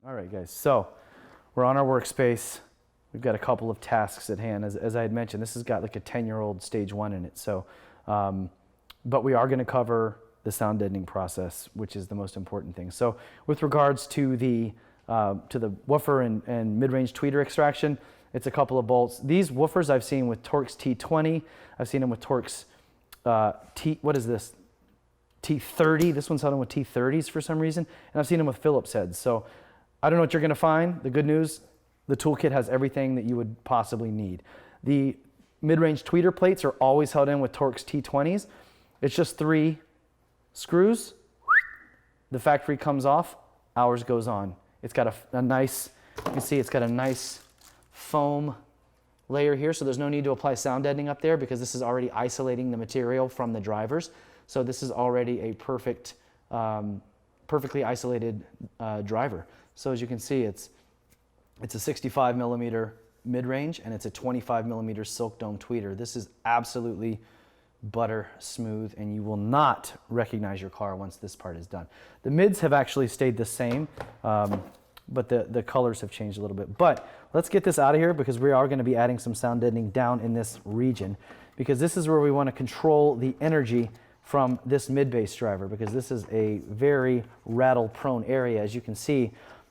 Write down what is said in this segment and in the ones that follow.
All right, guys, so we're on our workspace. We've got a couple of tasks at hand. As I had mentioned, this has got like a 10-year-old stage 1 in it. So, but we are going to cover the sound deadening process, which is the most important thing. So with regards to the woofer and mid-range tweeter extraction, it's a couple of bolts. These woofers I've seen with Torx T20. I've seen them with Torx what is this? T30. This one's held on with T30s for some reason. And I've seen them with Phillips heads. So I don't know what you're going to find. The good news, the toolkit has everything that you would possibly need. The mid-range tweeter plates are always held in with Torx T20s. It's just 3 screws. The factory comes off, ours goes on. It's got a nice, you can see it's got a nice foam layer here, so there's no need to apply sound deadening up there because this is already isolating the material from the drivers. So this is already a perfect, perfectly isolated driver. So as you can see, it's a 65 millimeter mid-range and it's a 25 millimeter silk dome tweeter. This is absolutely butter smooth and you will not recognize your car once this part is done. The mids have actually stayed the same, but the colors have changed a little bit. But let's get this out of here because we are going to be adding some sound deadening down in this region because this is where we want to control the energy from this mid-bass driver because this is a very rattle-prone area. As you can see,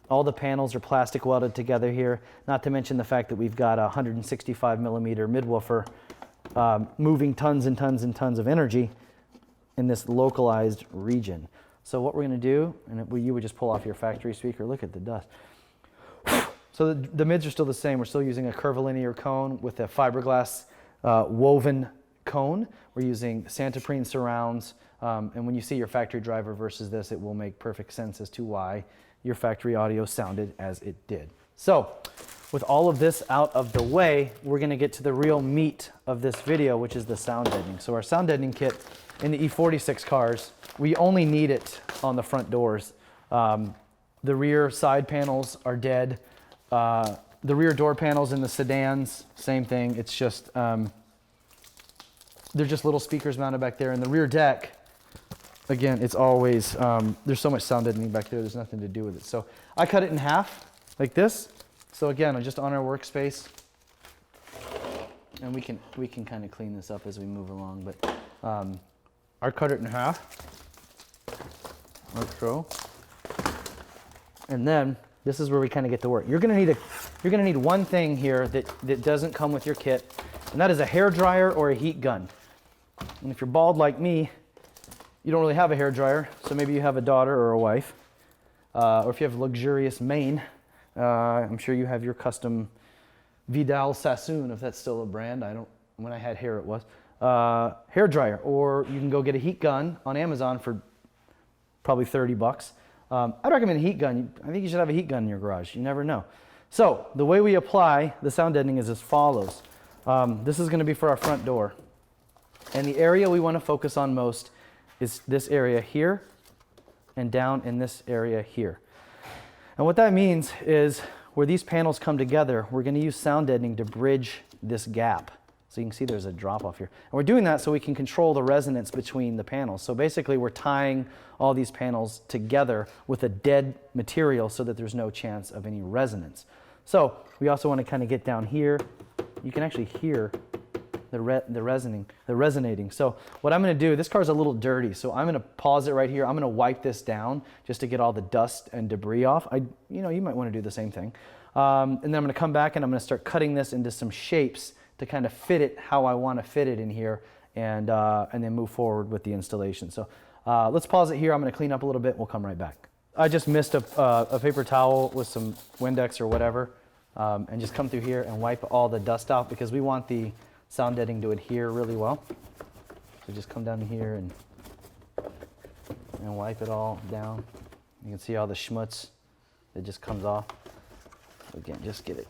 all the panels are plastic welded together here, not to mention the fact that we've got a 165 millimeter mid-woofer moving tons and tons and tons of energy in this localized region. So what we're going to do, and you would just pull off your factory speaker, look at the dust. So the mids are still the same. We're still using a curvilinear cone with a fiberglass woven cone. We're using Santoprene surrounds, and when you see your factory driver versus this, it will make perfect sense as to why your factory audio sounded as it did. So with all of this out of the way, we're going to get to the real meat of this video, which is the sound deadening. So our sound deadening kit in the E46 cars, we only need it on the front doors. The rear side panels are dead. The rear door panels in the sedans, same thing. It's just, they're just little speakers mounted back there. And the rear deck, again, it's always, there's so much sound deadening back there, there's nothing to do with it. So I cut it in half like this. So again, I'm just on our workspace, and we can kind of clean this up as we move along. But I cut it in half, like so. And then this is where we kind of get to work. You're gonna need one thing here that doesn't come with your kit, and that is a hair dryer or a heat gun. And if you're bald like me, you don't really have a hair dryer, so maybe you have a daughter or a wife, or if you have luxurious mane. I'm sure you have your custom Vidal Sassoon, if that's still a brand. When I had hair it was. Hair dryer, or you can go get a heat gun on Amazon for probably 30 bucks. I'd recommend a heat gun. I think you should have a heat gun in your garage. You never know. So the way we apply the sound deadening is as follows. This is going to be for our front door. And the area we want to focus on most is this area here and down in this area here. And what that means is where these panels come together, we're going to use sound deadening to bridge this gap. So you can see there's a drop off here. And we're doing that so we can control the resonance between the panels. So basically we're tying all these panels together with a dead material so that there's no chance of any resonance. So we also want to kind of get down here. You can actually hear the resonating. So what I'm going to do, this car's a little dirty, so I'm going to pause it right here. I'm going to wipe this down just to get all the dust and debris off. You might want to do the same thing. And then I'm going to come back and I'm going to start cutting this into some shapes to kind of fit it how I want to fit it in here, and then move forward with the installation. So let's pause it here. I'm going to clean up a little bit. We'll come right back. I just missed a paper towel with some Windex or whatever, and just come through here and wipe all the dust out because we want the sound deadening to adhere really well. So just come down here and wipe it all down. You can see all the schmutz that just comes off. Again, just get it.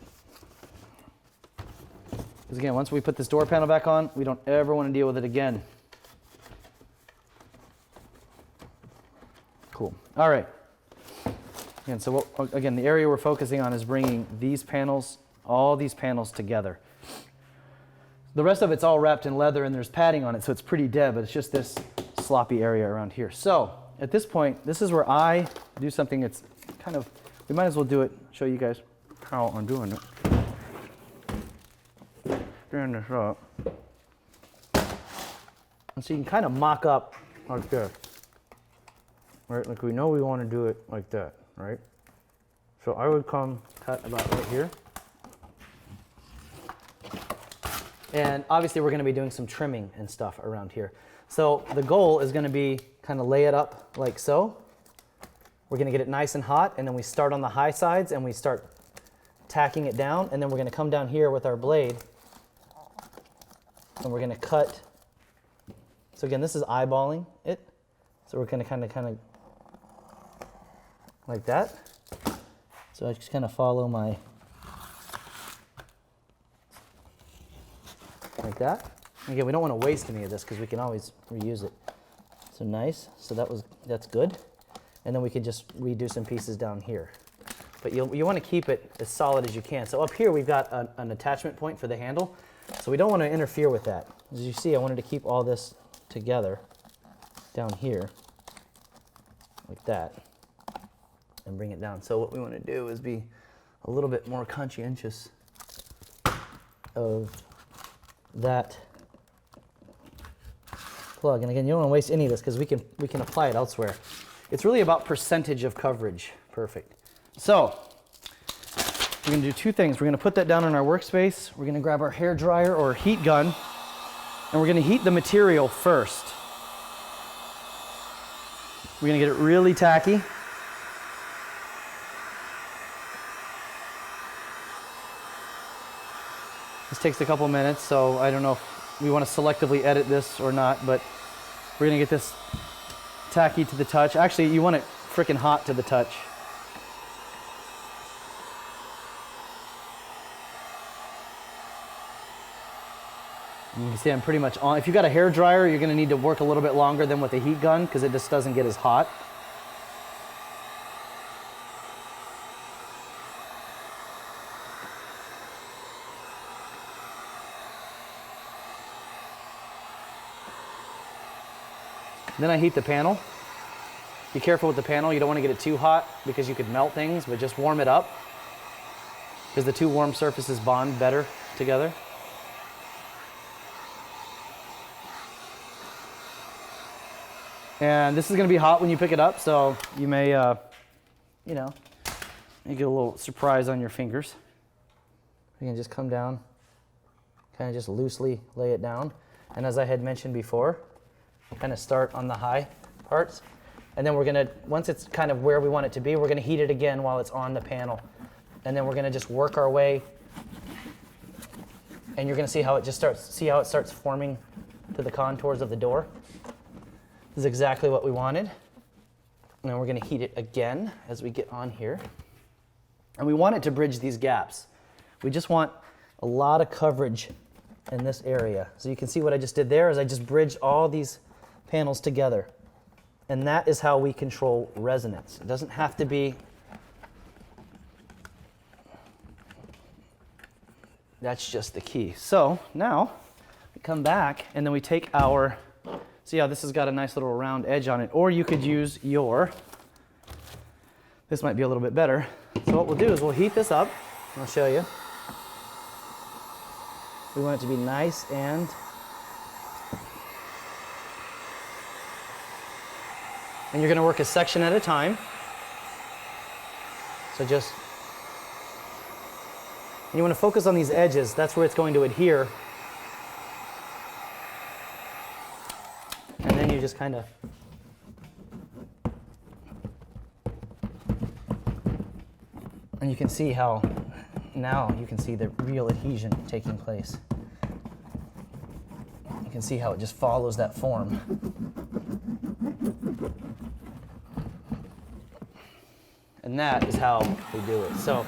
Because again, once we put this door panel back on, we don't ever want to deal with it again. Cool. All right. And so again, the area we're focusing on is bringing these panels, all these panels together. The rest of it's all wrapped in leather and there's padding on it, so it's pretty dead, but it's just this sloppy area around here. So at this point, this is where I do something that's kind of we might as well do it, show you guys how I'm doing it. Stand this up. And so you can kind of mock up like this, right? Like we know we want to do it like that, right? So I would come cut about right here. And obviously we're going to be doing some trimming and stuff around here. So the goal is going to be kind of lay it up like so. We're going to get it nice and hot, and then we start on the high sides and we start tacking it down, and then we're going to come down here with our blade and we're going to cut. So again, this is eyeballing it. So we're going to kind of like that. So I just kind of follow my, like that. Again, we don't want to waste any of this because we can always reuse it. So nice. So that's good. And then we could just redo some pieces down here. But you want to keep it as solid as you can. So up here we've got an attachment point for the handle. So we don't want to interfere with that. As you see, I wanted to keep all this together down here like that and bring it down. So what we want to do is be a little bit more conscientious of that plug. And again, you don't want to waste any of this because we can apply it elsewhere. It's really about percentage of coverage. Perfect. So we're going to do two things. We're going to put that down on our workspace. We're going to grab our hair dryer or heat gun, and we're going to heat the material first. We're going to get it really tacky. This takes a couple minutes, so I don't know if we want to selectively edit this or not, but we're going to get this tacky to the touch. Actually, you want it freaking hot to the touch. You can see I'm pretty much on. If you've got a hair dryer, you're going to need to work a little bit longer than with a heat gun because it just doesn't get as hot. Then I heat the panel. Be careful with the panel. You don't want to get it too hot because you could melt things, but just warm it up because the two warm surfaces bond better together. And this is going to be hot when you pick it up, so you may, you know, you get a little surprise on your fingers. You can just come down, kind of just loosely lay it down. And as I had mentioned before, kind of start on the high parts. And then we're going to, once it's kind of where we want it to be, we're going to heat it again while it's on the panel. And then we're going to just work our way. And you're going to see how it just starts forming to the contours of the door. This is exactly what we wanted. And then we're going to heat it again as we get on here. And we want it to bridge these gaps. We just want a lot of coverage in this area. So you can see what I just did there is I just bridged all these panels together. And that is how we control resonance. It doesn't have to be. That's just the key. So now we come back and then we take our, see how this has got a nice little round edge on it, or you could use this might be a little bit better. So what we'll do is we'll heat this up. I'll show you. We want it to be nice and you're going to work a section at a time. So and you want to focus on these edges. That's where it's going to adhere. And then you just kind of and you can see how now you can see the real adhesion taking place. You can see how it just follows that form. And that is how we do it. So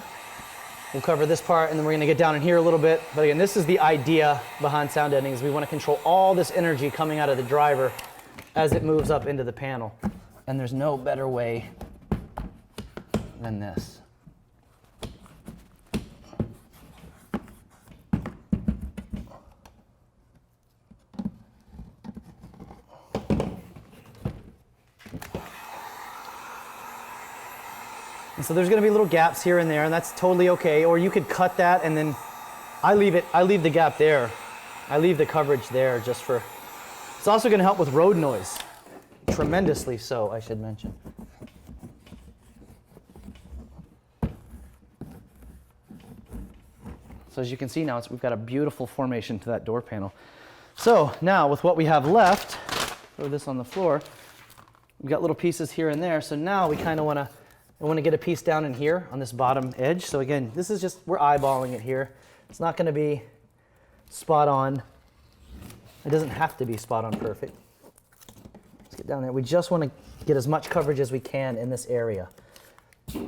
we'll cover this part and then we're going to get down in here a little bit. But again, this is the idea behind sound deadening is we want to control all this energy coming out of the driver as it moves up into the panel. And there's no better way than this. And so there's going to be little gaps here and there, and that's totally okay. Or you could cut that, and then I leave the gap there. I leave the coverage there just for. It's also going to help with road noise, tremendously so, I should mention. So as you can see now, we've got a beautiful formation to that door panel. So now with what we have left, throw this on the floor, we've got little pieces here and there. So now we kind of want to get a piece down in here on this bottom edge. So again, this is just, we're eyeballing it here. It's not going to be spot on. It doesn't have to be spot on perfect. Let's get down there. We just want to get as much coverage as we can in this area.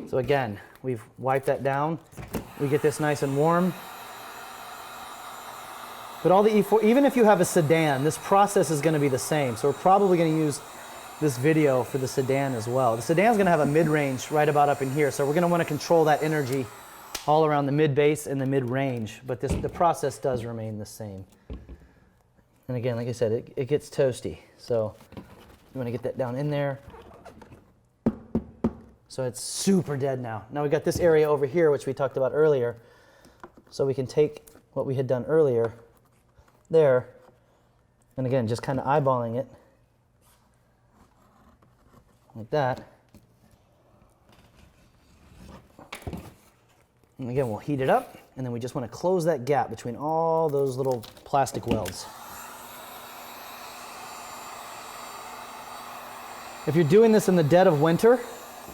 So again, we've wiped that down. We get this nice and warm. But all the E4, even if you have a sedan, this process is going to be the same. So we're probably going to use this video for the sedan as well. The sedan's going to have a mid-range right about up in here. So we're going to want to control that energy all around the mid-bass and the mid-range. But the process does remain the same. And again, like I said, it gets toasty. So you want to get that down in there. So it's super dead now. Now we've got this area over here, which we talked about earlier. So we can take what we had done earlier there, and again, just kind of eyeballing it like that. And again, we'll heat it up, and then we just want to close that gap between all those little plastic welds. If you're doing this in the dead of winter,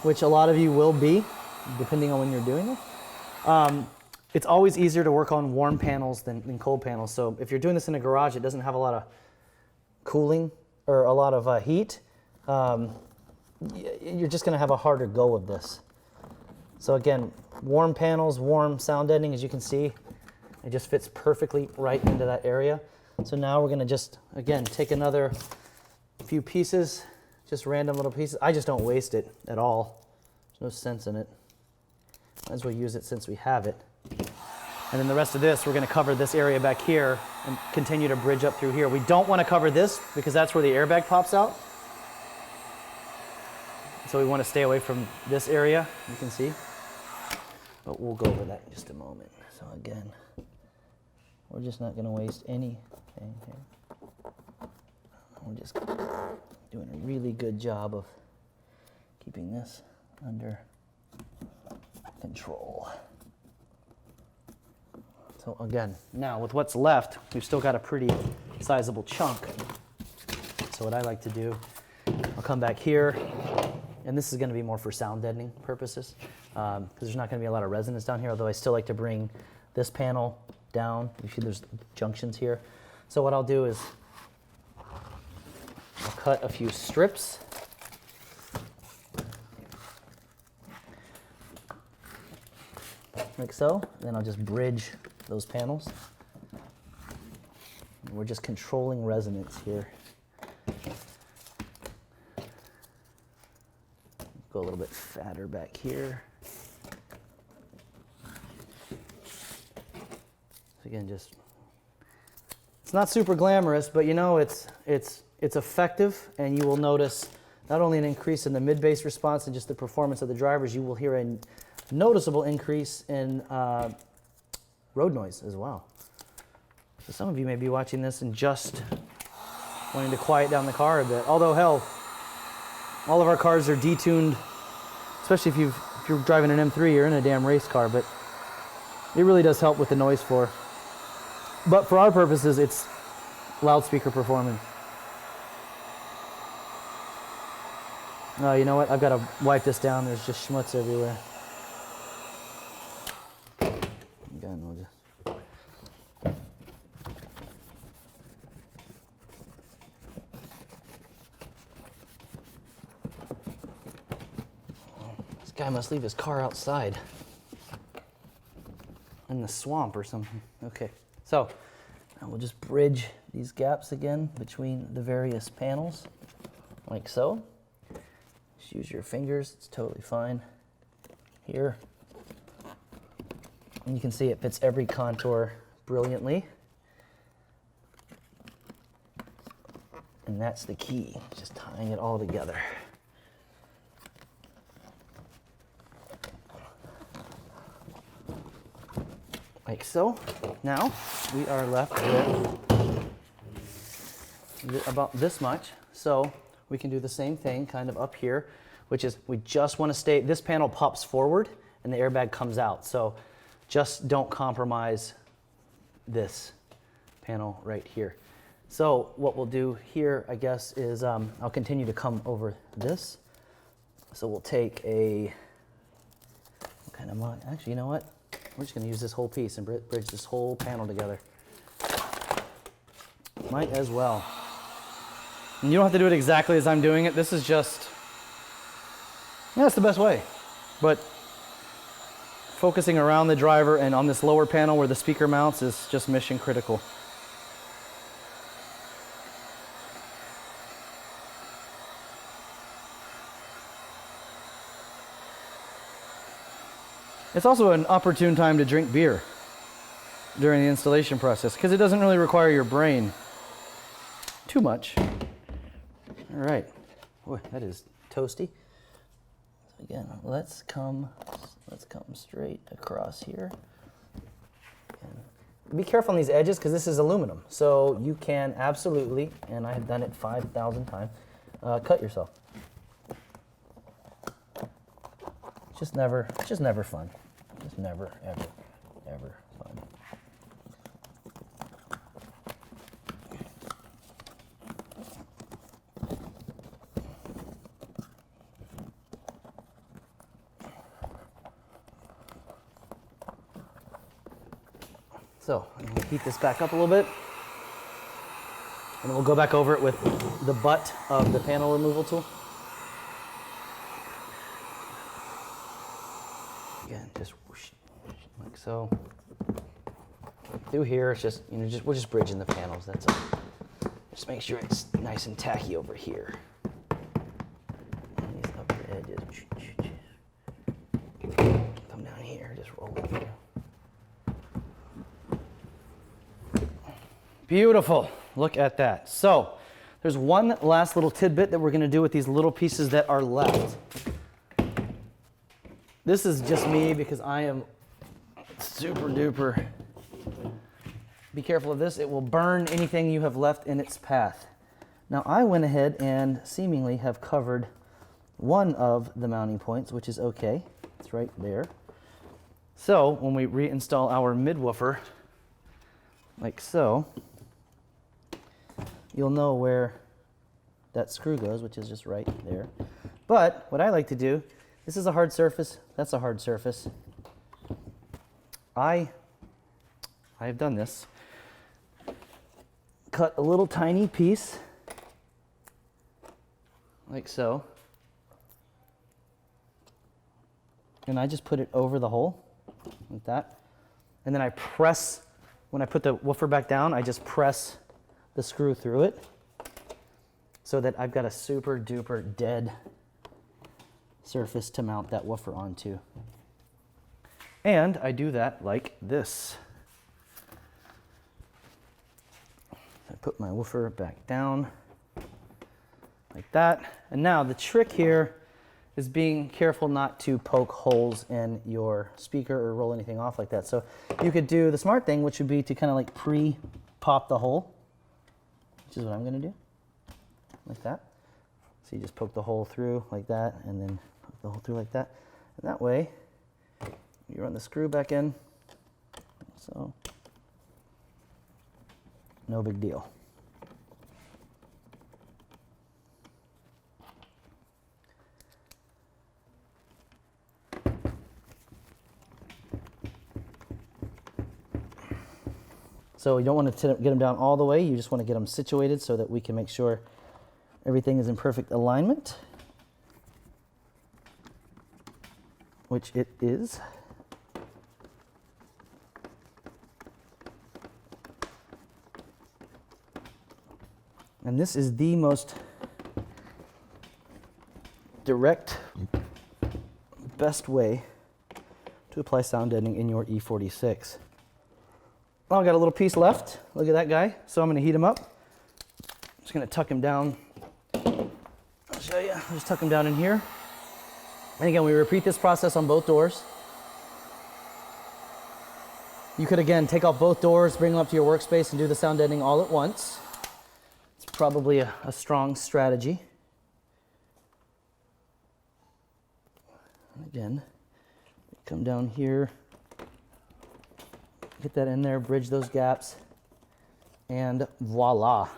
which a lot of you will be, depending on when you're doing it, it's always easier to work on warm panels than cold panels. So if you're doing this in a garage, it doesn't have a lot of cooling or a lot of heat. You're just going to have a harder go of this. So again, warm panels, warm sound deadening, as you can see, it just fits perfectly right into that area. So now we're going to just, again, take another few pieces, just random little pieces. I just don't waste it at all. There's no sense in it. Might as well use it since we have it. And then the rest of this, we're going to cover this area back here and continue to bridge up through here. We don't want to cover this because that's where the airbag pops out. So we want to stay away from this area, you can see. But we'll go over that in just a moment. So again, we're just not going to waste anything here. We're just doing a really good job of keeping this under control. So again, now with what's left, we've still got a pretty sizable chunk. So what I like to do, I'll come back here, and this is going to be more for sound deadening purposes, because there's not going to be a lot of resonance down here, although I still like to bring this panel down. You see there's junctions here. So what I'll do is I'll cut a few strips. Like so, and then I'll just bridge those panels. And we're just controlling resonance here. Go a little bit fatter back here. So again, it's not super glamorous, but you know it's effective, and you will notice not only an increase in the mid-bass response and just the performance of the drivers, you will hear a noticeable increase in road noise as well. So some of you may be watching this and just wanting to quiet down the car a bit. Although, hell, all of our cars are detuned, especially if you're driving an M3, you're in a damn race car, but it really does help with the noise floor. But for our purposes, it's loudspeaker performance. Oh, you know what? I've got to wipe this down. There's just schmutz everywhere. Again, we'll just... This guy must leave his car outside in the swamp or something. Okay, so now we'll just bridge these gaps again between the various panels, like so. Just use your fingers, it's totally fine. Here. And you can see it fits every contour brilliantly. And that's the key, just tying it all together. like so. Now we are left with about this much. So we can do the same thing kind of up here, which is we just want to stay, this panel pops forward and the airbag comes out. So just don't compromise this panel right here. So what we'll do here, I guess, is I'll continue to come over this. So we'll take a, what kind of mod? Actually, you know what? We're just going to use this whole piece and bridge this whole panel together. Might as well. And you don't have to do it exactly as I'm doing it. This is just, yeah, that's the best way. But focusing around the driver and on this lower panel where the speaker mounts is just mission critical. It's also an opportune time to drink beer during the installation process because it doesn't really require your brain too much. All right. Boy, that is toasty. So again, let's come straight across here. And be careful on these edges because this is aluminum. So you can absolutely, and I have done it 5,000 times, cut yourself. It's just never fun. Just never, ever, ever fun. So I'm going to heat this back up a little bit. And we'll go back over it with the butt of the panel removal tool. Again, just whoosh, like so. Through here, it's just, you know, we're just bridging the panels, that's all. Just make sure it's nice and tacky over here. And these upper edges. Come down here, just roll it through. Beautiful, look at that. So, there's one last little tidbit that we're gonna do with these little pieces that are left. This is just me because I am super duper. Be careful of this, it will burn anything you have left in its path. Now I went ahead and seemingly have covered one of the mounting points, which is okay. It's right there. So when we reinstall our midwoofer, like so, you'll know where that screw goes, which is just right there. But what I like to do, this is a hard surface, that's a hard surface. I have done this. Cut a little tiny piece, like so. And I just put it over the hole, like that. And then I press, when I put the woofer back down, I just press the screw through it so that I've got a super duper dead surface to mount that woofer onto. And I do that like this. I put my woofer back down like that. And now the trick here is being careful not to poke holes in your speaker or roll anything off like that. So you could do the smart thing, which would be to kind of like pre-pop the hole, which is what I'm gonna do, like that. So you just poke the hole through like that and then poke the hole through like that. And that way, you run the screw back in, so no big deal. So you don't want to get them down all the way, you just want to get them situated so that we can make sure everything is in perfect alignment, which it is. And this is the most direct, best way to apply sound deadening in your E46. Well, I got a little piece left. Look at that guy. So I'm going to heat him up. I'm just going to tuck him down. I'll show you. I'll just tuck him down in here. And again, we repeat this process on both doors. You could, again, take out both doors, bring them up to your workspace, and do the sound deadening all at once. It's probably a strong strategy. And again, come down here, get that in there, bridge those gaps, and voila.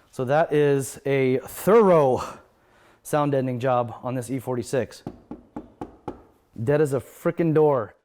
So that is a thorough sound deadening job on this E46. Dead as a frickin' door.